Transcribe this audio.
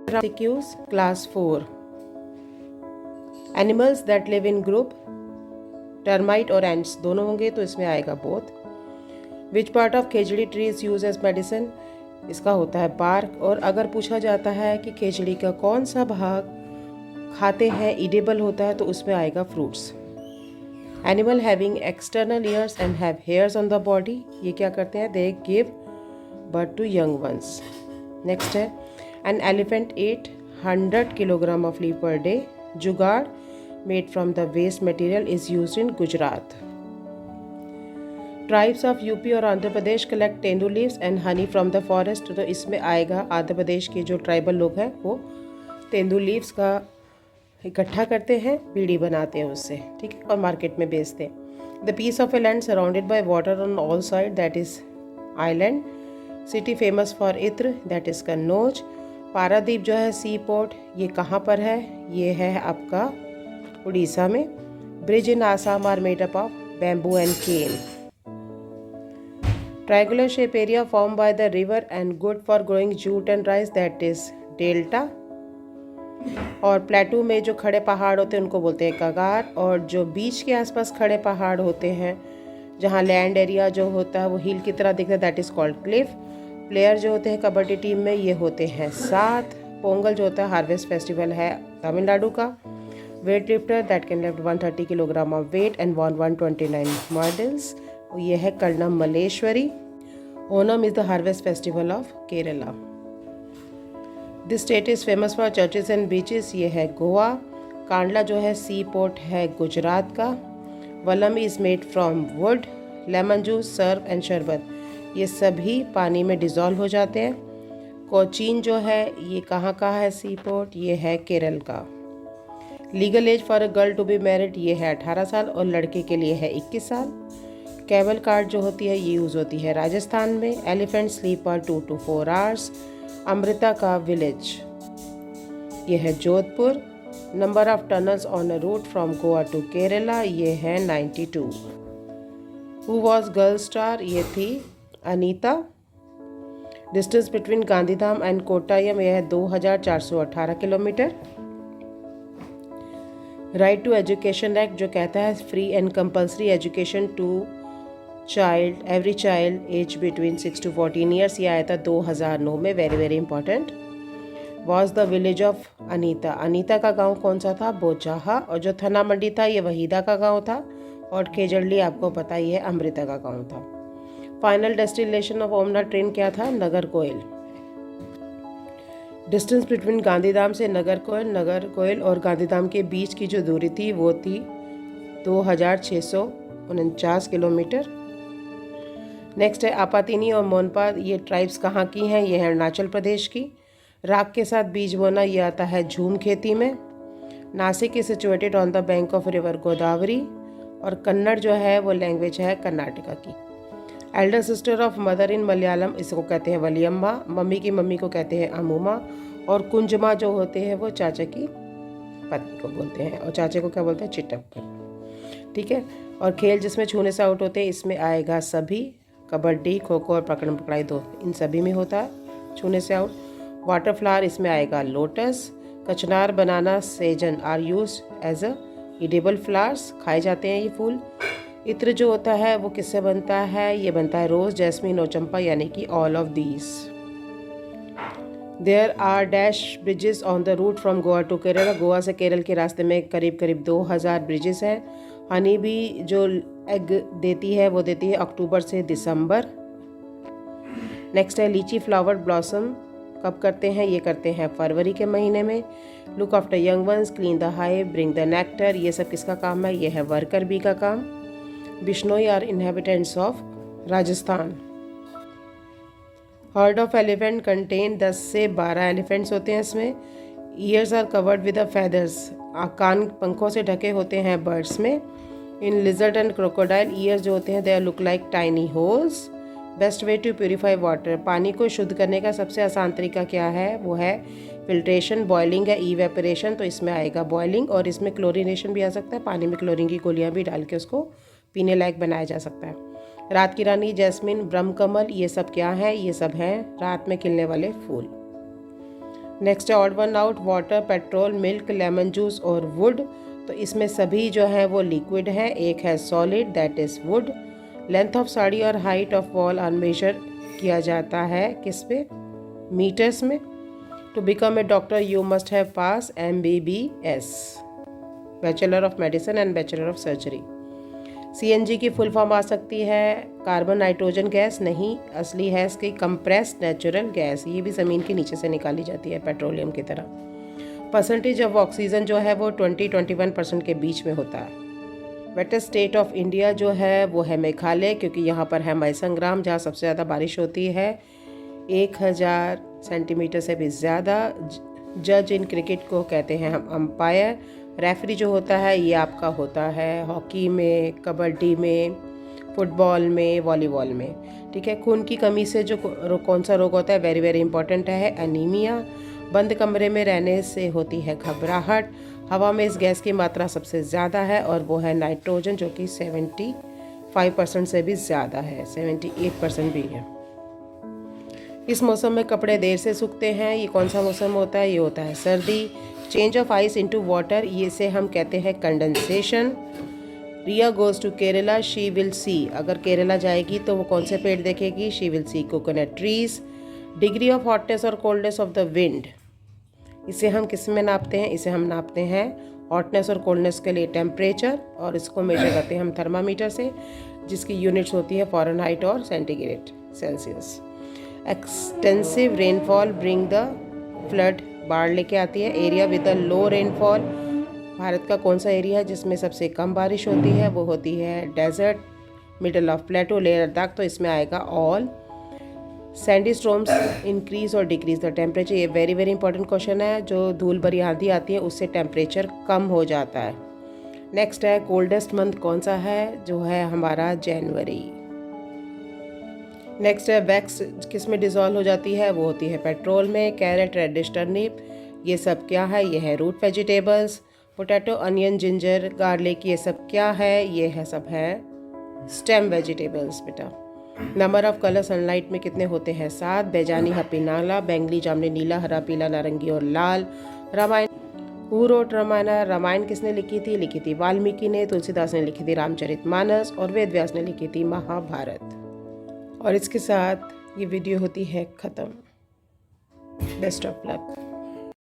MCQs Class 4. Animals that live in group, termite और ants दोनों होंगे तो इसमें आएगा both. Which part of Khejri tree is used as medicine? इसका होता है bark. और अगर पूछा जाता है कि खेजड़ी का कौन सा भाग खाते हैं edible होता है तो उसमें आएगा fruits. Animal having external ears and have hairs on the body, ये क्या करते हैं? They give birth to young ones. Next है, an elephant ate 100 kilogram of leaf per day. जुगाड़ made from the waste material is used in Gujarat. Tribes of UP और Andhra Pradesh collect tendu leaves and honey from the forest. तो इसमें आएगा आंध्र प्रदेश के जो tribal लोग हैं वो तेंदू लीव्स का इकट्ठा करते हैं, बीड़ी बनाते हैं उससे, ठीक है, और मार्केट में बेचते हैं. The piece of a land surrounded by water on all side that is island. City famous for इत्र दैट इज कन्नौज. पारादीप जो है सी पोर्ट, ये कहाँ पर है? ये है आपका उड़ीसा में. Bridge in Assam are made up of bamboo and cane. Triangular shape area form by the river and good for growing jute and rice that is delta. और प्लेटू में जो खड़े पहाड़ होते हैं उनको बोलते हैं कगार. और जो बीच के आसपास खड़े पहाड़ होते हैं जहाँ लैंड एरिया जो होता है वो हिल की तरह दिखता है that is called Cliff. Player जो होते हैं कबड्डी टीम में ये होते हैं 7. पोंगल जो होता है हार्वेस्ट फेस्टिवल है तमिलनाडु का. Weight lifter that can lift 130 kilogram of weight and 129 medals, ये है Karnam Malleswari. Onam is the harvest festival of Kerala. This state is famous for churches and beaches, ये है गोवा. कांडला जो है सी पोर्ट है गुजरात का. Valam is made from wood. Lemon juice, sorbet and sharbat ये सभी पानी में डिज़ोल्व हो जाते हैं. कोचीन जो है ये कहाँ का है सी पोर्ट? ये है केरल का. Legal age for a girl to be married ये है 18 साल और लड़के के लिए है 21 साल. कैमल कार्ट जो होती है ये यूज़ होती है राजस्थान में. Elephant sleep for 2 to 4 hours. Amrita का विलेज ये है Jodhpur. Number of tunnels on a route from Goa to Kerala ये है 92. Who was girl star? ये थी Anita. Distance between Gandhidham and Kottayam यह है 2418 kilometre. Right to education act जो कहता है free and compulsory education to child every child age between 6 to 14 years, ये आया था 2009 में. Very very important. Was the village of Anita? Anita का गांव कौन सा था? बोचाहा. और जो थना मंडी था ये वहीदा का गांव था. और खेजड़ली आपको पता ही है अमृता का गांव था. फाइनल डेस्टिनेशन ऑफ ओमना ट्रेन क्या था? नगरकोइल. डिस्टेंस बिटवीन गांधीधाम से नगरकोइल और गांधीधाम के बीच की जो दूरी थी वो थी 2649 किलोमीटर. नेक्स्ट है आपातिनी और मोनपा, ये ट्राइब्स कहाँ की हैं? ये है अरुणाचल प्रदेश की. राख के साथ बीज बोना ये आता है झूम खेती में. Nashik is situated on the bank of river Godavari. और कन्नड़ जो है वो लैंग्वेज है कर्नाटका की. Elder sister of mother in Malayalam इसको कहते हैं वलियम्मा. मम्मी की मम्मी को कहते हैं अमूमा. और कुंजमा जो होते हैं वो चाचा की पत्नी को बोलते हैं. और चाचे को क्या बोलते हैं? चिटप्पर. ठीक है. और खेल जिसमें छूने से आउट होते हैं इसमें आएगा सभी. कबड्डी, खो खो और पकड़म पकड़ाई दो इन सभी में होता है छूने से आउट. वाटर फ्लावर इसमें आएगा lotus. Kachnar, banana, sejan are use as a edible flowers, खाए जाते हैं ये फूल. इत्र जो होता है वो किससे बनता है? ये बनता है रोज, जैस्मिन और चंपा यानी कि all of these. There are dash bridges on the route from Goa to Kerala. Goa से केरल के रास्ते में करीब करीब 2000 ब्रिजेस हैं. हनी भी जो एग देती है वो देती है अक्टूबर से दिसंबर. नेक्स्ट है लीची फ्लावर ब्लॉसम कब करते हैं? ये करते हैं फरवरी के महीने में. Look after young ones, clean the hive, bring the nectar, ये सब किसका काम है? ये है वर्कर बी का काम. Bishnoi are inhabitants of Rajasthan. Herd of elephant contain 10 से 12 एलिफेंट्स होते हैं इसमें. Ears are covered with the feathers, कान पंखों से ढके होते हैं बर्ड्स में. In lizard and crocodile ears जो होते हैं they look like tiny holes. Best way to purify water, पानी को शुद्ध करने का सबसे आसान तरीका क्या है? वो है फिल्ट्रेशन. बॉइलिंग है इवेपोरेशन, तो इसमें आएगा बॉइलिंग. और इसमें क्लोरीनेशन भी आ सकता है, पानी में क्लोरीन की गोलियां भी डाल के उसको पीने लायक बनाया जा सकता है. रात की रानी, जैस्मिन, ब्रह्मकमल, ये सब क्या है? ये सब हैं रात में खिलने वाले फूल. नेक्स्ट है odd one out, water, petrol, milk, lemon juice और वुड। तो इसमें सभी जो है वो लिक्विड है। एक है solid, that is would. Length of sari और हाइट ऑफ वॉल अनमेजर किया जाता है किस पे? मीटर्स में। To become a doctor you must have pass MBBS, bachelor of medicine and bachelor of surgery. CNG की फुल फॉर्म आ सकती है कार्बन नाइट्रोजन गैस, नहीं, असली है इसकी कंप्रेस्ड नेचुरल गैस। ये भी ज़मीन के नीचे से निकाली जाती है पेट्रोलियम की तरह। परसेंटेज ऑफ ऑक्सीजन जो है वो 20-21% के बीच में होता है। वेटेस्ट स्टेट ऑफ इंडिया जो है वो है मेघालय, क्योंकि यहाँ पर है मैसंग्राम जहाँ सबसे ज़्यादा बारिश होती है, 1000 सेंटीमीटर से भी ज़्यादा। जज इन क्रिकेट को कहते हैं हम अंपायर। रेफरी जो होता है ये आपका होता है हॉकी में, कबड्डी में, फुटबॉल में, वॉलीबॉल में। ठीक है। खून की कमी से जो कौन सा रोग होता है, वेरी वेरी इंपॉर्टेंट है एनीमिया। बंद कमरे में रहने से होती है घबराहट। हवा में इस गैस की मात्रा सबसे ज़्यादा है और वो है नाइट्रोजन, जो कि 75% से भी ज़्यादा है, 78% भी है। इस मौसम में कपड़े देर से सूखते हैं। ये कौन सा मौसम होता है? ये होता है सर्दी। Change of ice into water, ये से हम कहते हैं condensation. Riya goes to Kerala, she will see, अगर केरला जाएगी तो वो कौन से पेड़ देखेगी? She will see coconut trees. Degree of hotness और कोल्डनेस ऑफ द विंड, इसे हम किस में नापते हैं? इसे हम नापते हैं हॉटनेस और कोल्डनेस के लिए टेम्परेचर, और इसको मेजर करते हैं हम थर्मामीटर से, जिसकी यूनिट्स होती है फ़ारेनहाइट और centigrade, Celsius. Extensive rainfall bring the flood, बाढ़ लेके आती है। Area with the low rainfall, Bharat का कौन सा एरिया है जिसमें सबसे कम बारिश होती है? वो होती है desert, middle of plateau, Leh Ladakh, तो इसमें आएगा ऑल। सैंडी स्टॉर्म्स इंक्रीज और डिक्रीज द टेम्परेचर, ये वेरी वेरी इंपॉर्टेंट क्वेश्चन है। जो धूल भरी आंधी आती है उससे टेम्परेचर कम हो जाता है। नेक्स्ट है कोल्डेस्ट मंथ कौन सा है? जो है हमारा जनवरी। नेक्स्ट है वैक्स किस में डिज़ोल्व हो जाती है? वो होती है पेट्रोल में। कैरेट, रेडिश, टर्निप, ये सब क्या है? ये है root vegetables. Potato, onion, ginger, garlic, ये सब क्या है? ये है सब है स्टेम वेजिटेबल्स बेटा। नंबर ऑफ कलर सनलाइट में कितने होते हैं? 7। बैजानी, हपी, नाला, बैंगनी, जामुनी, नीला, हरा, पीला, नारंगी और लाल। Ramayana, who wrote Ramayana? रामायण किसने लिखी थी? लिखी थी वाल्मीकि ने। तुलसीदास ने लिखी थी रामचरितमानस, और वेद व्यास ने लिखी थी महाभारत। और इसके साथ ये वीडियो होती है ख़त्म। Best of luck.